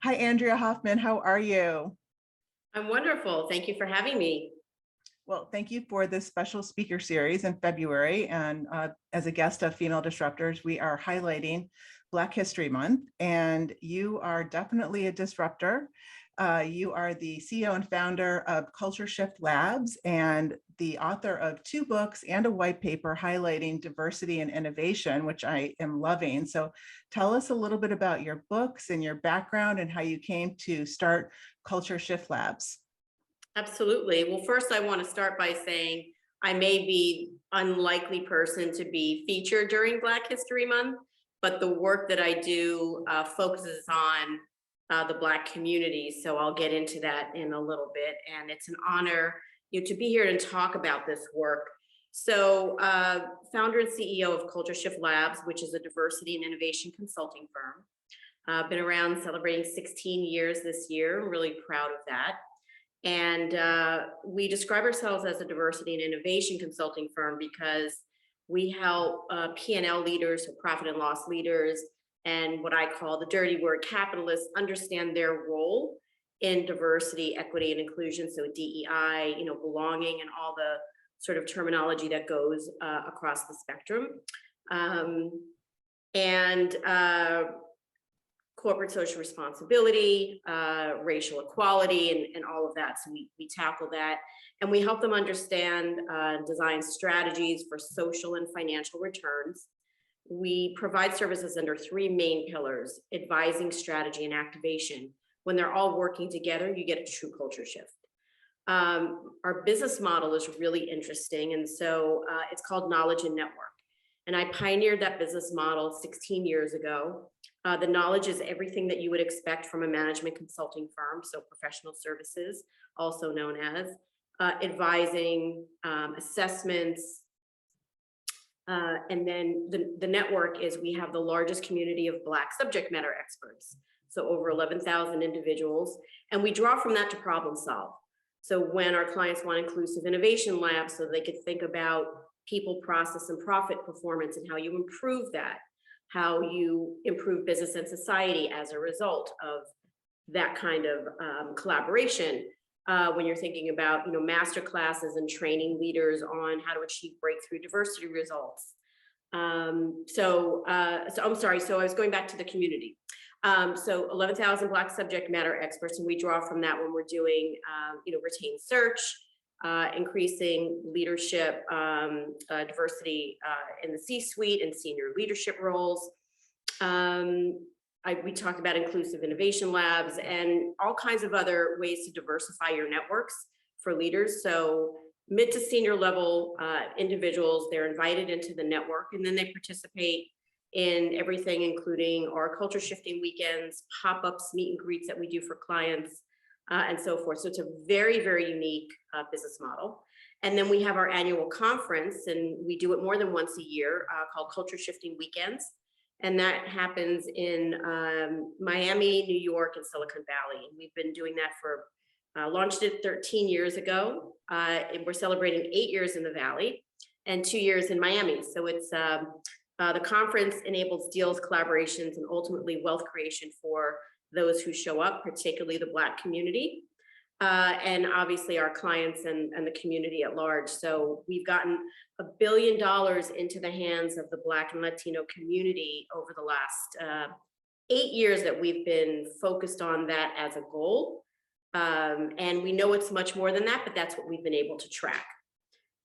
Hi, Andrea Hoffman. How are you? I'm wonderful. Thank you for having me. Well, thank you for this special speaker series in February. And as a guest of Female Disruptors, we are highlighting Black History Month, and you are definitely a disruptor. You are the CEO and founder of Culture Shift Labs and the author of 2 books and a white paper highlighting diversity and innovation, which I am loving. So tell us a little bit about your books and your background and how you came to start Culture Shift Labs. Absolutely. Well, first, I want to start by saying I may be unlikely person to be featured during Black History Month, but the work that I do focuses on the Black community. So I'll get into that in a little bit. And it's an honor, to be here and talk about this work. So, founder and CEO of Culture Shift Labs, which is a diversity and innovation consulting firm. Been around celebrating 16 years this year. I'm really proud of that. And we describe ourselves as a diversity and innovation consulting firm because we help P&L leaders, so profit and loss leaders, and what I call the dirty word capitalists understand their role in diversity, equity, and inclusion. So DEI, belonging, and all the sort of terminology that goes across the spectrum. And corporate social responsibility, racial equality, and all of that. So we tackle that, and we help them understand, design strategies for social and financial returns. We provide services under 3 main pillars: advising, strategy, and activation. When they're all working together, you get a true culture shift. Our business model is really interesting, and so it's called Knowledge and Network. And I pioneered that business model 16 years ago. The knowledge is everything that you would expect from a management consulting firm, so professional services, also known as advising, assessments. And then the network is we have the largest community of Black subject matter experts, so over 11,000 individuals, and we draw from that to problem solve. So when our clients want inclusive innovation labs, so they could think about people, process, and profit performance and how you improve that, how you improve business and society as a result of that kind of collaboration. When you're thinking about, master classes and training leaders on how to achieve breakthrough diversity results. So I'm sorry, so I was going back to the community. So 11,000 Black subject matter experts, and we draw from that when we're doing, retained search, increasing leadership, diversity in the C-suite and senior leadership roles. We talked about inclusive innovation labs and all kinds of other ways to diversify your networks for leaders. So mid to senior level individuals, they're invited into the network, and then they participate in everything, including our culture shifting weekends, pop-ups, meet and greets that we do for clients, and so forth. So it's a very, very unique business model. And then we have our annual conference, and we do it more than once a year, called Culture Shifting Weekends. And that happens in Miami, New York, and Silicon Valley. And we've been doing that for, launched it 13 years ago. And we're celebrating 8 years in the Valley and 2 years in Miami. So it's the conference enables deals, collaborations, and ultimately wealth creation for those who show up, particularly the Black community, and obviously our clients and the community at large. So we've gotten $1 billion into the hands of the Black and Latino community over the last 8 years that we've been focused on that as a goal. And we know it's much more than that, but that's what we've been able to track.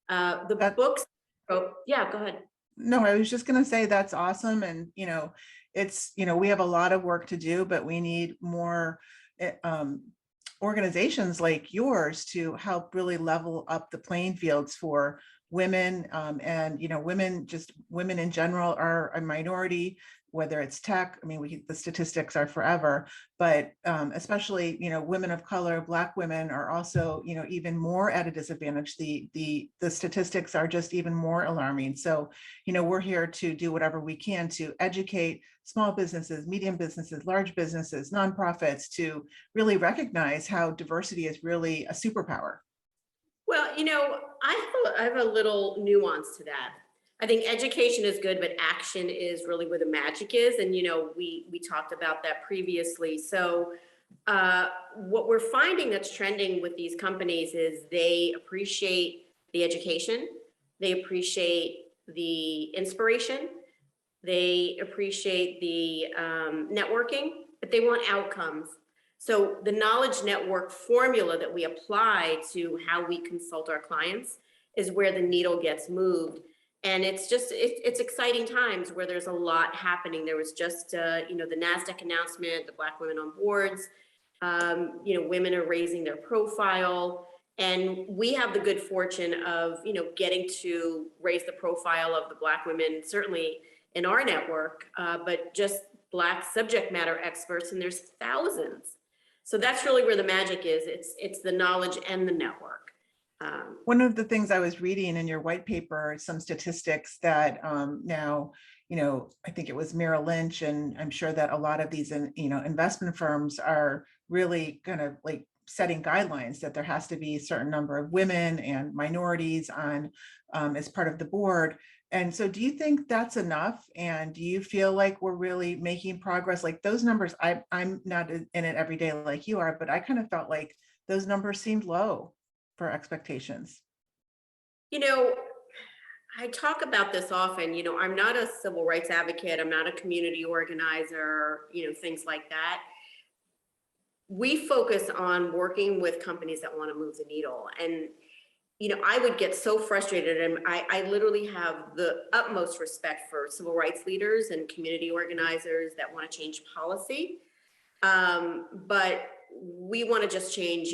The books, oh, yeah, go ahead. No, I was just going to say that's awesome. And, it's, we have a lot of work to do, but we need more organizations like yours to help really level up the playing fields for women. And, women in general are a minority, whether it's tech. I mean, the statistics are forever, but especially, women of color, Black women are also, even more at a disadvantage. The statistics are just even more alarming. So, we're here to do whatever we can to educate small businesses, medium businesses, large businesses, nonprofits, to really recognize how diversity is really a superpower. Well, I have a little nuance to that. I think education is good, but action is really where the magic is. And, we talked about that previously. So what we're finding that's trending with these companies is they appreciate the education, they appreciate the inspiration, they appreciate the networking, but they want outcomes. So the knowledge network formula that we apply to how we consult our clients is where the needle gets moved. And it's exciting times where there's a lot happening. There was just, the NASDAQ announcement, the Black women on boards, women are raising their profile. And we have the good fortune of, getting to raise the profile of the Black women, certainly in our network, but just Black subject matter experts, and there's thousands. So that's really where the magic is. It's the knowledge and the network. One of the things I was reading in your white paper, some statistics that now, I think it was Merrill Lynch, and I'm sure that a lot of these, investment firms are really kind of like setting guidelines that there has to be a certain number of women and minorities on as part of the board. And so do you think that's enough? And do you feel like we're really making progress? Like those numbers, I'm not in it every day like you are, but I kind of felt like those numbers seemed low for expectations. I talk about this often. I'm not a civil rights advocate. I'm not a community organizer, things like that. We focus on working with companies that want to move the needle. And, I would get so frustrated, and I literally have the utmost respect for civil rights leaders and community organizers that want to change policy. But we want to just change,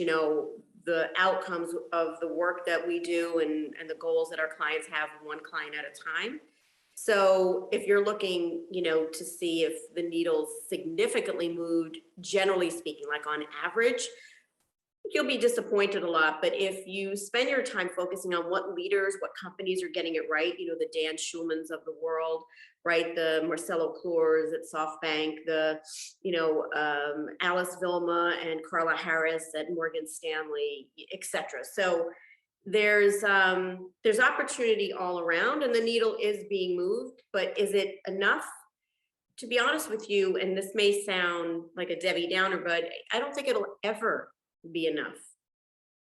the outcomes of the work that we do and the goals that our clients have, one client at a time. So if you're looking, to see if the needle's significantly moved, generally speaking, like on average, you'll be disappointed a lot. But if you spend your time focusing on what leaders, what companies are getting it right, the Dan Schulmans of the world, right? The Marcelo Klors at SoftBank, the, Alice Vilma and Carla Harris at Morgan Stanley, et cetera. So there's opportunity all around, and the needle is being moved, but is it enough? To be honest with you, and this may sound like a Debbie Downer, but I don't think it'll ever be enough,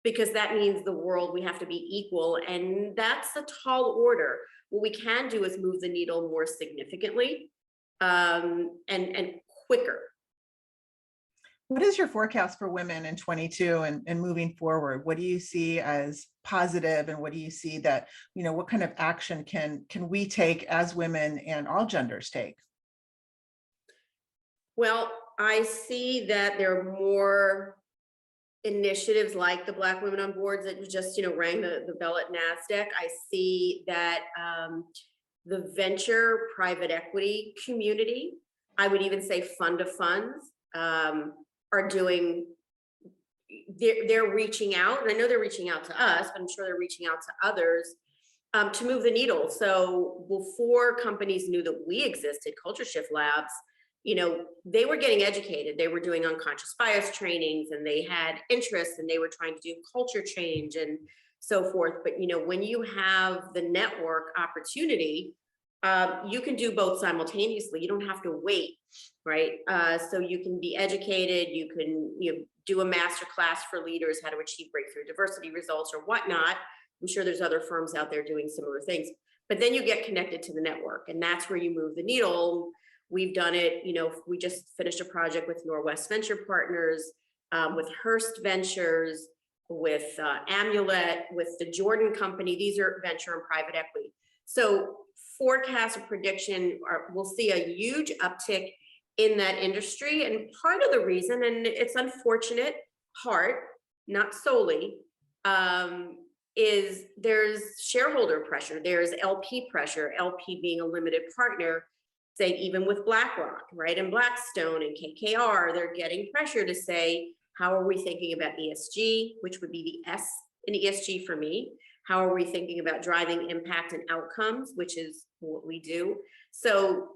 because that means the world, we have to be equal, and that's a tall order. What we can do is move the needle more significantly and quicker. What is your forecast for women in 22 and moving forward? What do you see as positive, and what do you see that, what kind of action can we take as women and all genders take? Well, I see that there are more initiatives like the Black Women on Boards that just, rang the bell at NASDAQ. I see that the venture private equity community, I would even say fund of funds, are doing, they're reaching out. And I know they're reaching out to us, but I'm sure they're reaching out to others to move the needle. So before companies knew that we existed, Culture Shift Labs, they were getting educated. They were doing unconscious bias trainings, and they had interests, and they were trying to do culture change and so forth. But, when you have the network opportunity, you can do both simultaneously. You don't have to wait, right? So you can be educated. You can, do a master class for leaders, how to achieve breakthrough diversity results or whatnot. I'm sure there's other firms out there doing similar things. But then you get connected to the network, and that's where you move the needle. We've done it, we just finished a project with Norwest Venture Partners, with Hearst Ventures, with Amulet, with the Jordan Company. These are venture and private equity. So forecast or prediction, we'll see a huge uptick in that industry. And part of the reason, and it's unfortunate, not solely, is there's shareholder pressure, there's LP pressure, LP being a limited partner. Say, even with BlackRock, right, and Blackstone and KKR, they're getting pressure to say, how are we thinking about ESG, which would be the S in ESG for me? How are we thinking about driving impact and outcomes, which is what we do? So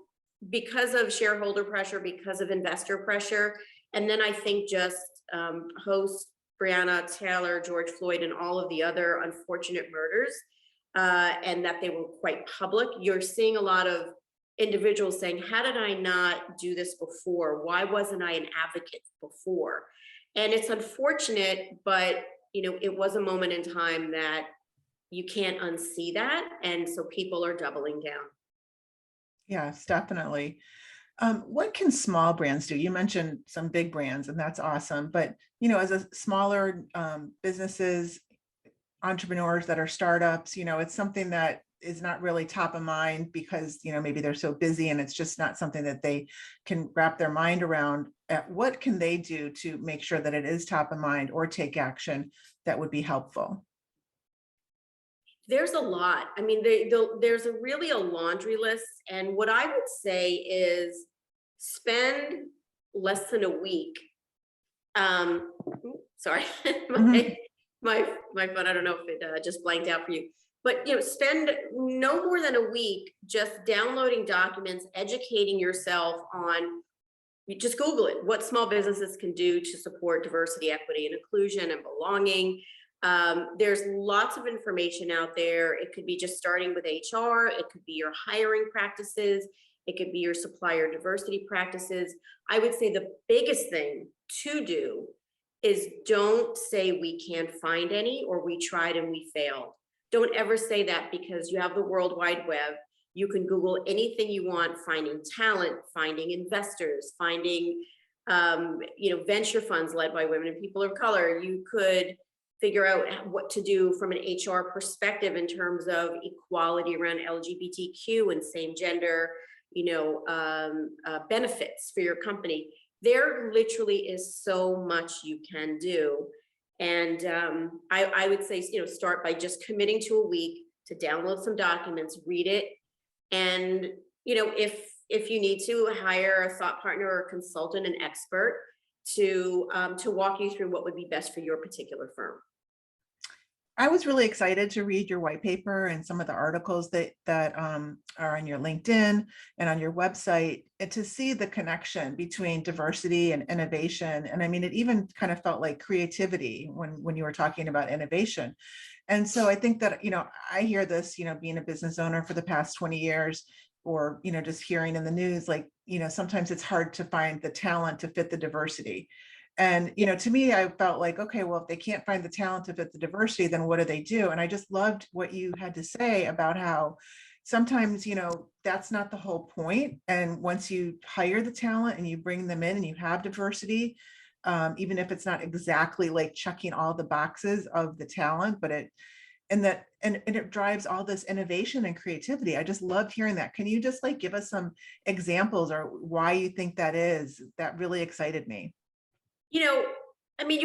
because of shareholder pressure, because of investor pressure, and then I think just host Breonna Taylor, George Floyd, and all of the other unfortunate murders, and that they were quite public. You're seeing a lot of individuals saying, how did I not do this before? Why wasn't I an advocate before? And it's unfortunate, but it was a moment in time that you can't unsee that. And so people are doubling down. Yes, definitely. What can small brands do? You mentioned some big brands, and that's awesome. But as a smaller businesses, entrepreneurs that are startups, it's something that is not really top of mind because maybe they're so busy and it's just not something that they can wrap their mind around. What can they do to make sure that it is top of mind or take action that would be helpful? There's a lot. I mean, there's really a laundry list. And what I would say is spend less than a week. Sorry, Mhm. my phone, I don't know if it just blanked out for you. But spend no more than a week just downloading documents, educating yourself on, you just Google it, what small businesses can do to support diversity, equity, and inclusion and belonging. There's lots of information out there. It could be just starting with HR. It could be your hiring practices. It could be your supplier diversity practices. I would say the biggest thing to do is don't say we can't find any or we tried and we failed. Don't ever say that, because you have the World Wide Web. You can Google anything you want, finding talent, finding investors, finding venture funds led by women and people of color. You could figure out what to do from an HR perspective in terms of equality around LGBTQ and same gender, benefits for your company. There literally is so much you can do. And I would say, start by just committing to a week to download some documents, read it. And, if you need to, hire a thought partner or a consultant, an expert to walk you through what would be best for your particular firm. I was really excited to read your white paper and some of the articles that are on your LinkedIn and on your website, and to see the connection between diversity and innovation. And I mean, it even kind of felt like creativity when you were talking about innovation. And so I think that, I hear this, being a business owner for the past 20 years, or, just hearing in the news, like, sometimes it's hard to find the talent to fit the diversity. And, to me, I felt like, okay, well, if they can't find the talent to fit the diversity, then what do they do? And I just loved what you had to say about how sometimes, that's not the whole point. And once you hire the talent and you bring them in and you have diversity, even if it's not exactly like checking all the boxes of the talent, but and it drives all this innovation and creativity. I just loved hearing that. Can you just give us some examples or why you think that is? That really excited me. You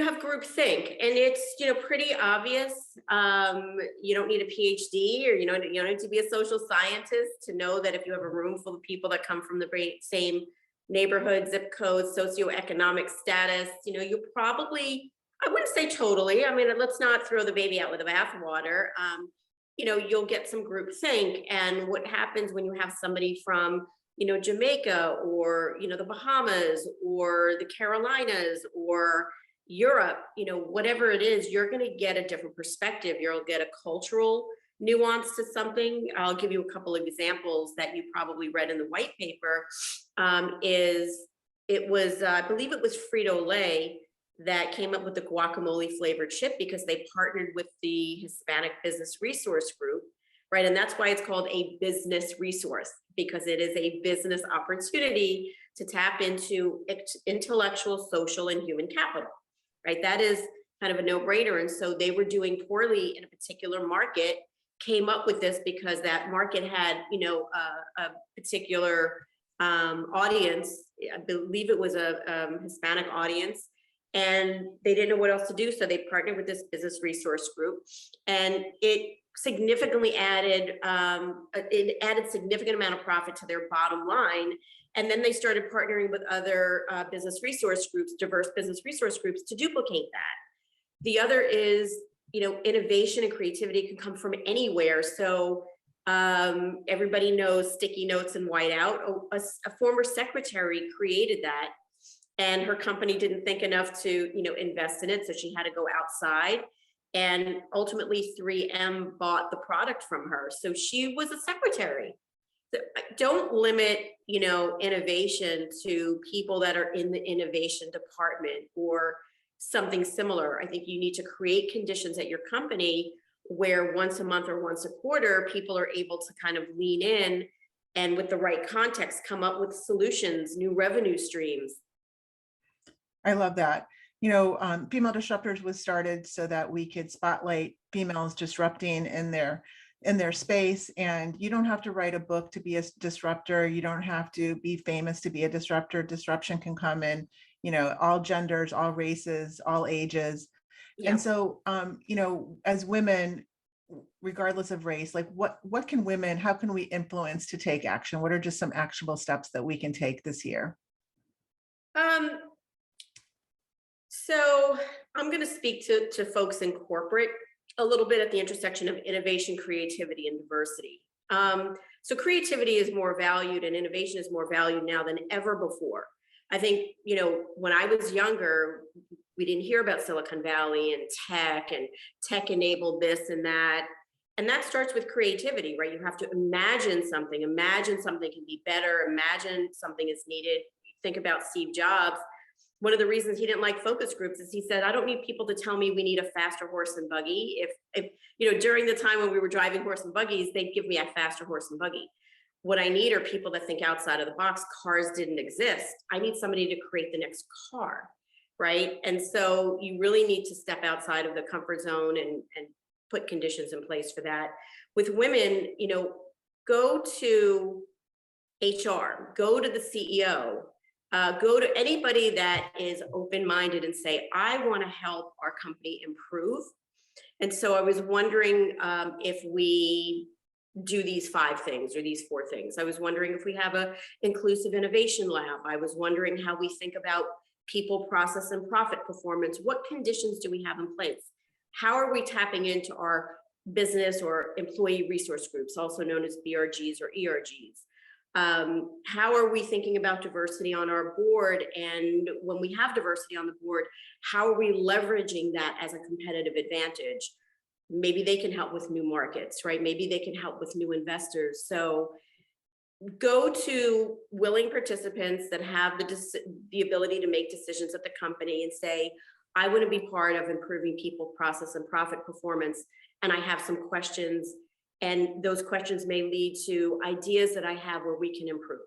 have groupthink, and it's pretty obvious. You don't need a PhD, or you don't need to be a social scientist to know that if you have a room full of people that come from the same neighborhood, zip code, socioeconomic status, you probably, I wouldn't say totally. I mean, let's not throw the baby out with the bathwater. You'll get some groupthink, and what happens when you have somebody from Jamaica, or the Bahamas, or the Carolinas, or Europe, whatever it is, you're going to get a different perspective. You'll get a cultural nuance to something. I'll give you a couple of examples that you probably read in the white paper. I believe it was Frito-Lay that came up with the guacamole flavored chip, because they partnered with the Hispanic Business Resource Group, right? And that's why it's called a business resource, because it is a business opportunity to tap into intellectual, social, and human capital, right? That is kind of a no-brainer. And so they were doing poorly in a particular market, came up with this because that market had, a particular audience. I believe it was a Hispanic audience, and they didn't know what else to do. So they partnered with this business resource group, and it significantly added significant amount of profit to their bottom line. And then they started partnering with other business resource groups, diverse business resource groups, to duplicate that. The other is, innovation and creativity can come from anywhere. So everybody knows sticky notes and whiteout. A former secretary created that, and her company didn't think enough to invest in it, so she had to go outside. And ultimately 3M bought the product from her. So she was a secretary. Don't limit, innovation to people that are in the innovation department or something similar. I think you need to create conditions at your company where once a month or once a quarter, people are able to kind of lean in and with the right context, come up with solutions, new revenue streams. I love that. Female Disruptors was started so that we could spotlight females disrupting in their space. And you don't have to write a book to be a disruptor. You don't have to be famous to be a disruptor. Disruption can come in, all genders, all races, all ages. Yeah. And so, as women, regardless of race, like what can women, how can we influence to take action? What are just some actionable steps that we can take this year? So I'm going to speak to folks in corporate a little bit at the intersection of innovation, creativity, and diversity. So creativity is more valued and innovation is more valued now than ever before. I think, when I was younger, we didn't hear about Silicon Valley and tech enabled this and that. And that starts with creativity, right? You have to imagine something can be better, imagine something is needed. Think about Steve Jobs. One of the reasons he didn't like focus groups is he said, I don't need people to tell me we need a faster horse and buggy. If during the time when we were driving horse and buggies, they'd give me a faster horse and buggy. What I need are people that think outside of the box. Cars didn't exist. I need somebody to create the next car, right? And so you really need to step outside of the comfort zone and put conditions in place for that. With women, go to HR, go to the CEO, go to anybody that is open-minded and say, I want to help our company improve. And so I was wondering if we do these 5 things or these 4 things. I was wondering if we have a inclusive innovation lab. I was wondering how we think about people, process, and profit performance. What conditions do we have in place? How are we tapping into our business or employee resource groups, also known as BRGs or ERGs? How are we thinking about diversity on our board? And when we have diversity on the board, how are we leveraging that as a competitive advantage? Maybe they can help with new markets, right? Maybe they can help with new investors. So go to willing participants that have the ability to make decisions at the company and say, I want to be part of improving people, process, and profit performance. And I have some questions. And those questions may lead to ideas that I have where we can improve.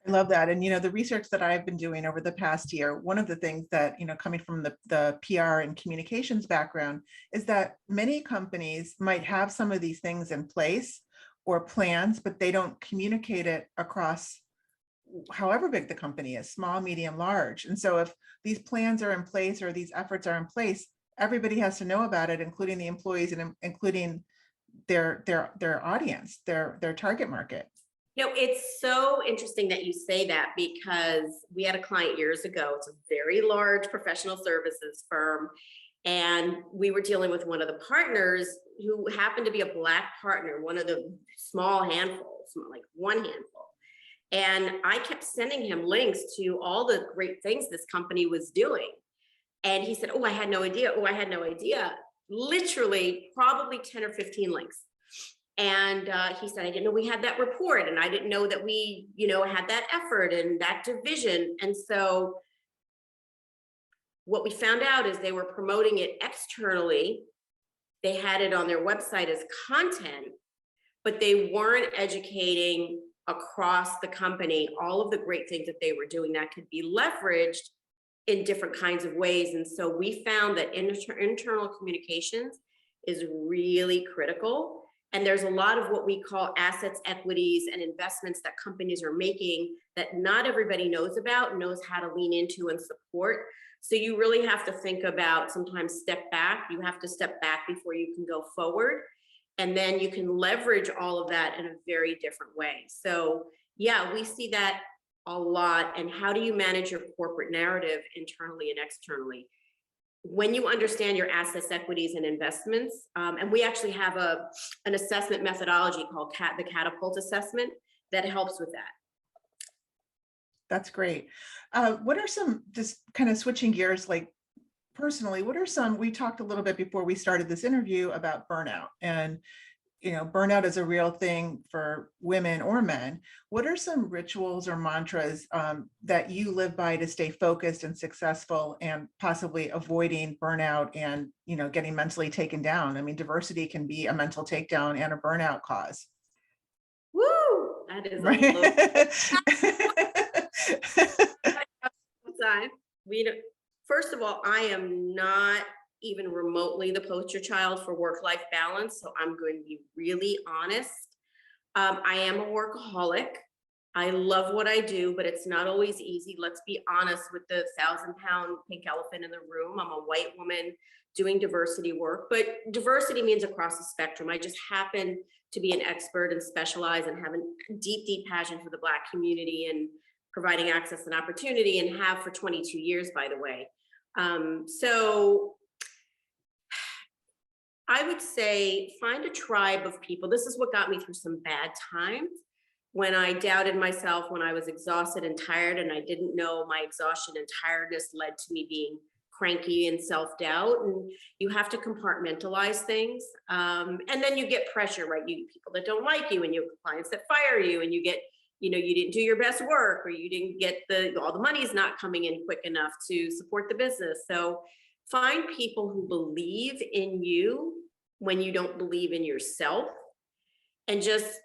I love that. And, the research that I've been doing over the past year, one of the things that, coming from the PR and communications background is that many companies might have some of these things in place or plans, but they don't communicate it across however big the company is, small, medium, large. And so if these plans are in place or these efforts are in place, everybody has to know about it, including the employees and including their audience, their target market. It's so interesting that you say that because we had a client years ago. It's a very large professional services firm. And we were dealing with one of the partners who happened to be a Black partner, one of the small handfuls, like one handful. And I kept sending him links to all the great things this company was doing. And he said, oh, I had no idea. Oh, I had no idea. Literally probably 10 or 15 links. And he said, I didn't know we had that report. And I didn't know that we, had that effort and that division. And so what we found out is they were promoting it externally. They had it on their website as content, but they weren't educating across the company all of the great things that they were doing that could be leveraged in different kinds of ways. And so we found that internal communications is really critical. And there's a lot of what we call assets, equities, and investments that companies are making that not everybody knows about, knows how to lean into and support. So you really have to think about sometimes step back. You have to step back before you can go forward. And then you can leverage all of that in a very different way. So yeah, we see that a lot. And how do you manage your corporate narrative internally and externally? When you understand your assets, equities, and investments, and we actually have an assessment methodology called the Catapult assessment that helps with that. That's great. What are some, just kind of switching gears, like personally, what are some, we talked a little bit before we started this interview about burnout, and burnout is a real thing for women or men. What are some rituals or mantras that you live by to stay focused and successful, and possibly avoiding burnout and, getting mentally taken down? I mean, diversity can be a mental takedown and a burnout cause. Woo! That is a Right. time. First of all, I am not even remotely the poster child for work-life balance, so I'm going to be really honest. I am a workaholic. I love what I do, but it's not always easy. Let's be honest with the 1,000-pound pink elephant in the room. I'm a white woman doing diversity work, but diversity means across the spectrum. I just happen to be an expert and specialize and have a deep, deep passion for the Black community and providing access and opportunity, and have for 22 years, by the way. So I would say find a tribe of people. This is what got me through some bad times, when I doubted myself, when I was exhausted and tired, and I didn't know my exhaustion and tiredness led to me being cranky and self-doubt. And you have to compartmentalize things. And then you get pressure, right? You get people that don't like you, and you have clients that fire you, and you get, you didn't do your best work, or you didn't get all the money's not coming in quick enough to support the business. So find people who believe in you when you don't believe in yourself, and just,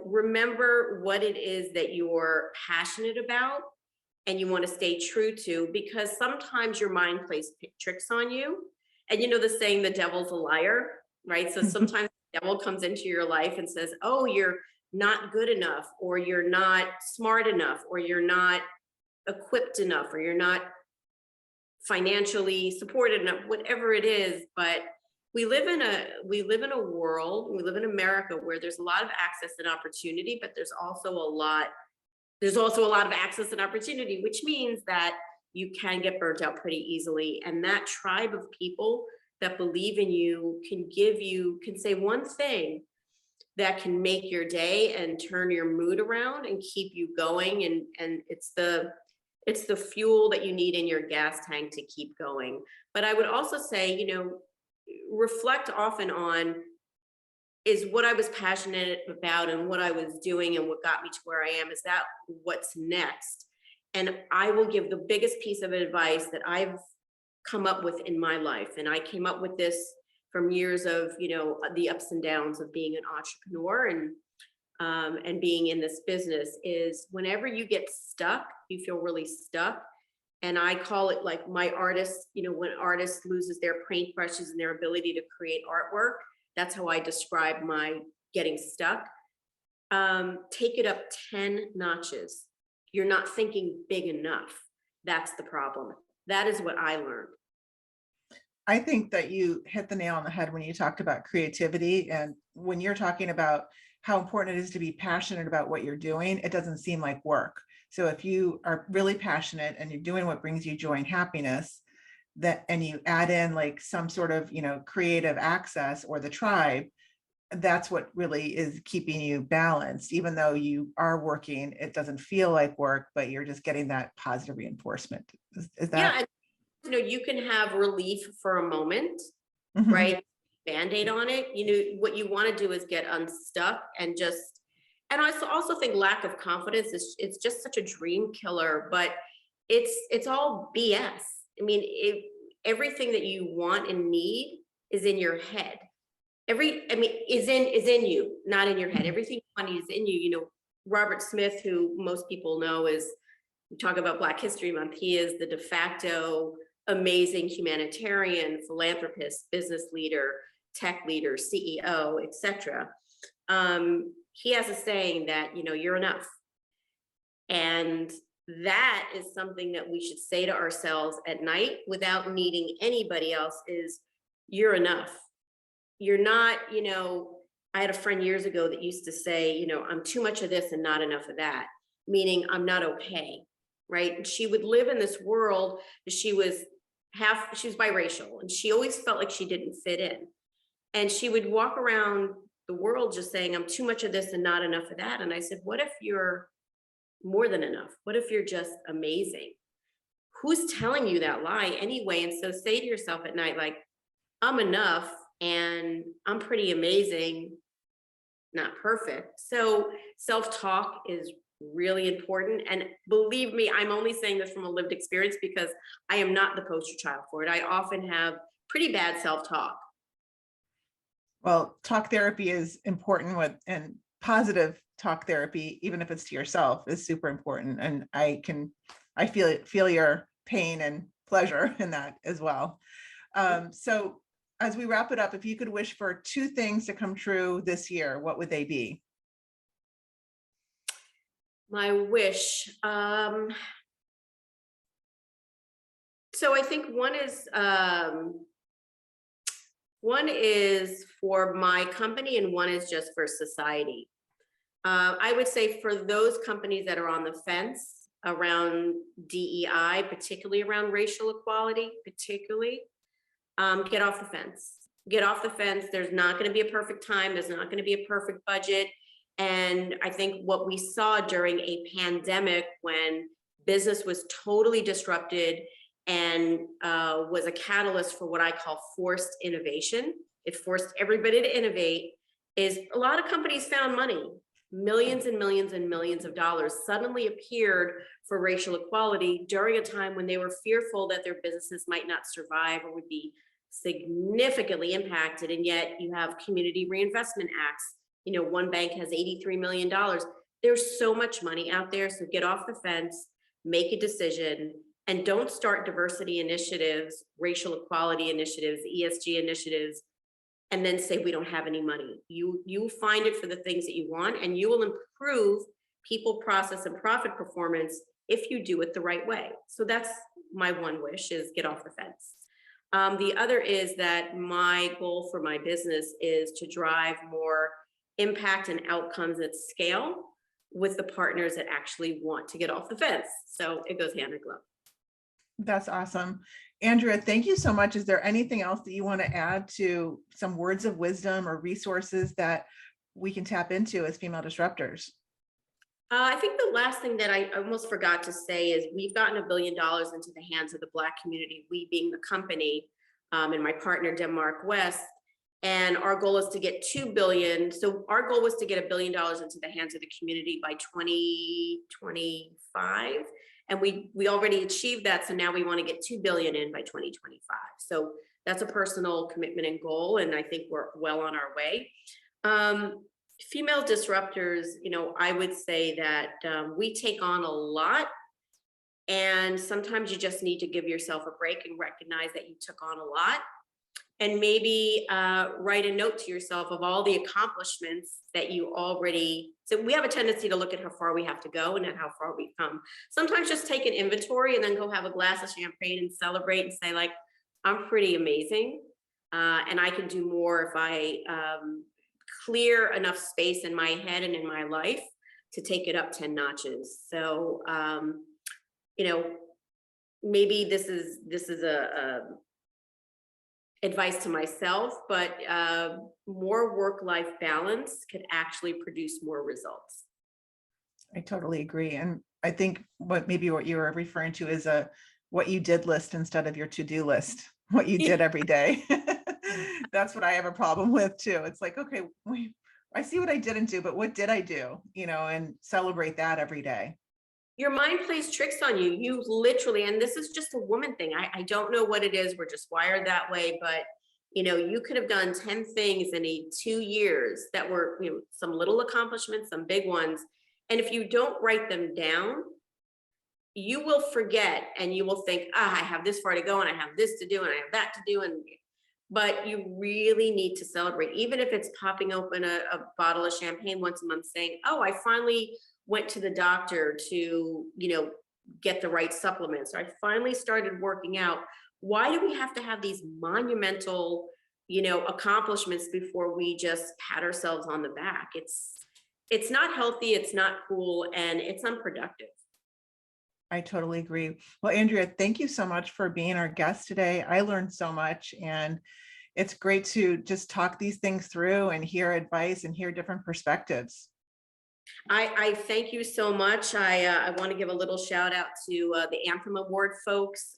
remember what it is that you're passionate about and you want to stay true to, because sometimes your mind plays tricks on you. And the saying, the devil's a liar, right? So sometimes the devil comes into your life and says, oh, you're not good enough, or you're not smart enough, or you're not equipped enough, or you're not financially supported enough, whatever it is. But we live in a world, we live in America, where there's a lot of access and opportunity, but there's also a lot of access and opportunity, which means that you can get burnt out pretty easily. And that tribe of people that believe in you can say one thing that can make your day and turn your mood around and keep you going. And it's the fuel that you need in your gas tank to keep going. But I would also say, reflect often on, is what I was passionate about and what I was doing and what got me to where I am, is that what's next? And I will give the biggest piece of advice that I've come up with in my life. And I came up with this from years of, the ups and downs of being an entrepreneur and being in this business, is whenever you get stuck, you feel really stuck. And I call it like my artist, when artists loses their paintbrushes and their ability to create artwork, that's how I describe my getting stuck. Take it up 10 notches. You're not thinking big enough. That's the problem. That is what I learned. I think that you hit the nail on the head when you talked about creativity, and when you're talking about how important it is to be passionate about what you're doing, it doesn't seem like work. So if you are really passionate and you're doing what brings you joy and happiness, and you add in like some sort of, creative access or the tribe, that's what really is keeping you balanced. Even though you are working, it doesn't feel like work, but you're just getting that positive reinforcement. Is that? Yeah, you can have relief for a moment, Mhm. right? Band-aid on it. What you want to do is get unstuck and just, and I also think lack of confidence it's just such a dream killer, but it's all BS. I mean, everything that you want and need is in your head. Is in you, not in your head. Everything you want is in you. Robert Smith, who most people know, we talk about Black History Month. He is the de facto amazing humanitarian, philanthropist, business leader, tech leader, CEO, etc. He has a saying that, you're enough. And that is something that we should say to ourselves at night without needing anybody else, is you're enough. You're not, I had a friend years ago that used to say, I'm too much of this and not enough of that, meaning I'm not okay. Right. And she would live in this world. She was biracial, and she always felt like she didn't fit in. And she would walk around the world just saying, I'm too much of this and not enough of that. And I said, what if you're more than enough? What if you're just amazing? who's telling you that lie anyway? And so say to yourself at night, like, I'm enough and I'm pretty amazing, not perfect. So self-talk is really important. And believe me, I'm only saying this from a lived experience because I am not the poster child for it. I often have pretty bad self-talk. Well, talk therapy is important and positive talk therapy, even if it's to yourself, is super important. And I feel your pain and pleasure in that as well. So as we wrap it up, if you could wish for 2 things to come true this year, what would they be? My wish. So I think one is for my company and one is just for society. I would say for those companies that are on the fence around DEI, particularly around racial equality, get off the fence. Get off the fence. There's not going to be a perfect time. There's not going to be a perfect budget. And I think what we saw during a pandemic when business was totally disrupted and was a catalyst for what I call forced innovation. It forced everybody to innovate. Is a lot of companies found money, millions and millions and millions of dollars suddenly appeared for racial equality during a time when they were fearful that their businesses might not survive or would be significantly impacted. And yet you have community reinvestment acts. One bank has $83 million. There's so much money out there. So get off the fence, make a decision, and don't start diversity initiatives, racial equality initiatives, ESG initiatives, and then say we don't have any money. You find it for the things that you want, and you will improve people, process, and profit performance if you do it the right way. So that's my one wish, is get off the fence. The other is that my goal for my business is to drive more impact and outcomes at scale with the partners that actually want to get off the fence. So it goes hand in glove. That's awesome. Andrea, thank you so much. Is there anything else that you want to add to some words of wisdom or resources that we can tap into as female disruptors? I think the last thing that I almost forgot to say is we've gotten $1 billion into the hands of the Black community, we being the company, and my partner, Denmark West. And our goal is to get 2 billion. So our goal was to get $1 billion into the hands of the community by 2025. And we already achieved that. So now we want to get 2 billion in by 2025. So that's a personal commitment and goal. And I think we're well on our way. Female disruptors, I would say that we take on a lot. And sometimes you just need to give yourself a break and recognize that you took on a lot. And maybe write a note to yourself of all the accomplishments that you already. So we have a tendency to look at how far we have to go and at how far we've come. Sometimes just take an inventory and then go have a glass of champagne and celebrate and say, like, I'm pretty amazing. And I can do more if I clear enough space in my head and in my life to take it up 10 notches. So, maybe this is a advice to myself, but more work-life balance could actually produce more results. I totally agree. And I think what you were referring to is what you did list instead of your to-do list, what you did every day. That's what I have a problem with too. It's like, okay, I see what I didn't do, but what did I do? And celebrate that every day. Your mind plays tricks on you. You literally, and this is just a woman thing. I don't know what it is. We're just wired that way. But, you could have done 10 things in 2 years that were, some little accomplishments, some big ones. And if you don't write them down, you will forget and you will think, I have this far to go and I have this to do and I have that to do. But you really need to celebrate, even if it's popping open a bottle of champagne once a month saying, oh, I finally went to the doctor to, get the right supplements. I finally started working out. Why do we have to have these monumental, accomplishments before we just pat ourselves on the back? It's not healthy, it's not cool, and it's unproductive. I totally agree. Well, Andrea, thank you so much for being our guest today. I learned so much, and it's great to just talk these things through and hear advice and hear different perspectives. I thank you so much. I want to give a little shout out to the Anthem Award folks.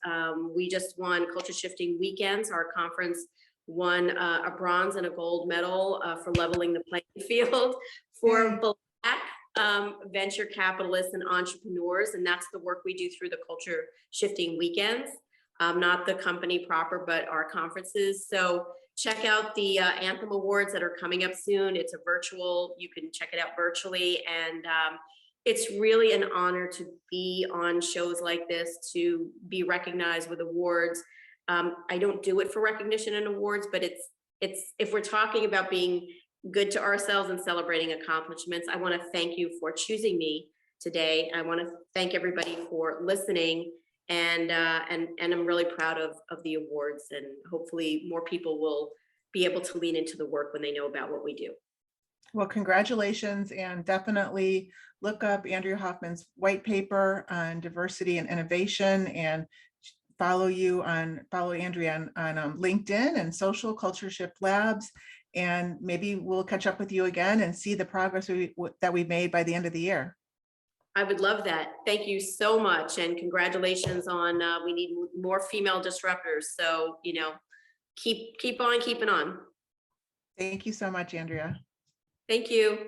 We just won Culture Shifting Weekends. Our conference won a bronze and a gold medal for leveling the playing field for Yay. Black venture capitalists and entrepreneurs. And that's the work we do through the Culture Shifting Weekends, not the company proper, but our conferences. So check out the Anthem Awards that are coming up soon. It's a virtual, you can check it out virtually. And it's really an honor to be on shows like this, to be recognized with awards. I don't do it for recognition and awards, but it's if we're talking about being good to ourselves and celebrating accomplishments, I want to thank you for choosing me today. I want to thank everybody for listening. And I'm really proud of the awards, and hopefully more people will be able to lean into the work when they know about what we do. Well, congratulations, and definitely look up Andrea Hoffman's white paper on diversity and innovation, and follow Andrea on LinkedIn and Social Culture Shift Labs. And maybe we'll catch up with you again and see the progress that we made by the end of the year. I would love that. Thank you so much. And congratulations on, we need more female disruptors. So, keep on keeping on. Thank you so much, Andrea. Thank you.